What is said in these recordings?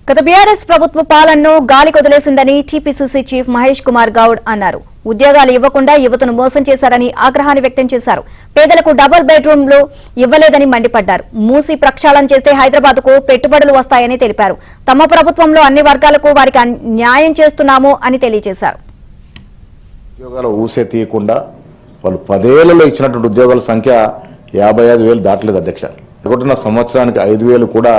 గత బీఆర్ఎస్ ప్రభుత్వ పాలనను గాలి కొదిలేసిందని టీపీసీసీ చీఫ్ మహేష్ కుమార్ గౌడ్ అన్నారు. ఉద్యోగాలు ఇవ్వకుండా యువతను మోసం చేశారని ఆగ్రహాన్ని వ్యక్తం చేశారు. పేదలకు డబుల్ బెడ్రూమ్లు ఇవ్వలేదని మండిపడ్డారు. మూసి ప్రక్షాళన చేస్తే హైదరాబాద్కు పెట్టుబడులు వస్తాయని తెలిపారు. తమ ప్రభుత్వంలో అన్ని వర్గాలకు వారికి న్యాయం చేస్తున్నాము అని తెలియజేశారు. ఉద్యోగాలు ఊసే తీయకుండా వాళ్ళు 10 ఏళ్లలో ఇచ్చినటువంటి ఉద్యోగాల సంఖ్య 55,000 దాటలేదు అధ్యక్ష. ఒకటిన్న సంవత్సరానికి 5,000 కూడా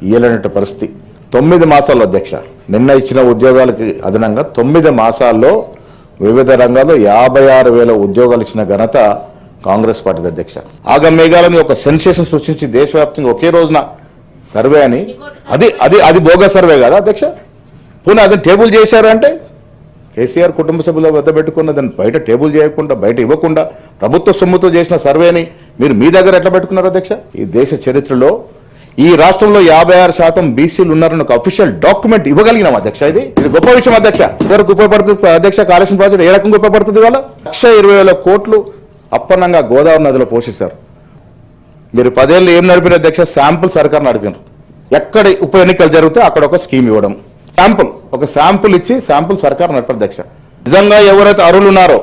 ఇయ్యలేనట్టు పరిస్థితి. 9 మాసాల్లో అధ్యక్ష నిన్న ఇచ్చిన ఉద్యోగాలకి అదనంగా 9 మాసాల్లో వివిధ రంగాల్లో 56,000 ఉద్యోగాలు ఇచ్చిన ఘనత కాంగ్రెస్ పార్టీ అధ్యక్ష. ఆగమేఘాలని ఒక సెన్సేషన్ సృష్టించి దేశవ్యాప్తంగా ఒకే రోజున సర్వే అని అది బోగస్ సర్వే కదా అధ్యక్ష. పోనీ అదే టేబుల్ చేశారు అంటే కేసీఆర్ కుటుంబ సభ్యుల వద్ద పెట్టుకున్న దాన్ని బయట టేబుల్ చేయకుండా బయట ఇవ్వకుండా ప్రభుత్వ సొమ్ముతో చేసిన సర్వేని మీరు మీ దగ్గర ఎట్లా పెట్టుకున్నారు అధ్యక్ష? ఈ దేశ చరిత్రలో ఈ రాష్ట్రంలో 56% బీసీలు ఉన్నారని ఒక అఫీషియల్ డాక్యుమెంట్ ఇవ్వగలిగినాం అధ్యక్ష. ఇది గొప్ప విషయం అధ్యక్ష. ఎవరికి ఉపయోగపడుతుంది అధ్యక్ష? కాళేశ్వరం ప్రాజెక్టు ఏ రకంగా ఉపయోగపడుతుంది? వాళ్ళ 1,20,000 కోట్లు అప్పన్నంగా గోదావరి నదిలో పోషిస్తారు. మీరు 10 ఏళ్ళు ఏం నడిపిన అధ్యక్ష? శాంపుల్ సర్కార్ నడిపినారు. ఎక్కడ ఉప ఎన్నికలు జరిగితే అక్కడ ఒక స్కీమ్ ఇవ్వడం, ఒక శాంపుల్ ఇచ్చి శాంపుల్ సర్కార్ నడిపారు అధ్యక్ష. నిజంగా ఎవరైతే అర్హులు ఉన్నారో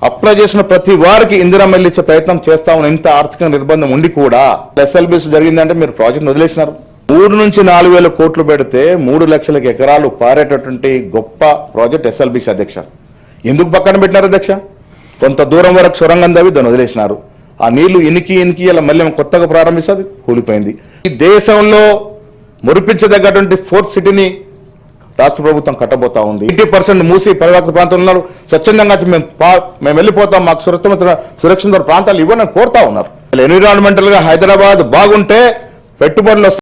అప్లై చేసిన ప్రతి వారికి ఇందిరమ్మ ఇచ్చే ప్రయత్నం చేస్తామని ఇంత ఆర్థిక నిర్బంధం ఉండి కూడా ఎస్ఎల్బీస్ జరిగిందంటే మీరు ప్రాజెక్ట్ వదిలేసినారు. 3 నుంచి 4,000 కోట్లు పెడితే 3 లక్షల ఎకరాలు పారేటటువంటి గొప్ప ప్రాజెక్ట్ ఎస్ఎల్బీసీ అధ్యక్ష. ఎందుకు పక్కన పెట్టినారు అధ్యక్ష? కొంత దూరం వరకు సొరంగం దవి దాన్ని వదిలేసినారు. ఆ నీళ్లు ఇనికి ఇలా మళ్ళీ కొత్తగా ప్రారంభిస్తుంది, కూలిపోయింది. ఈ దేశంలో మురిపించదగ్గటువంటి 4th సిటీని రాష్ట్ర ప్రభుత్వం కట్టబోతా ఉంది. 80% మూసి పరివాహక ప్రాంతంలో ఉన్నారు. స్వచ్ఛందంగా మేము వెళ్ళిపోతాం, మాకు సురక్షిత ప్రాంతాలు ఇవ్వని కోరుతా ఉన్నారు. ఎన్విరాన్మెంటల్ గా హైదరాబాద్ బాగుంటే పెట్టుబడులు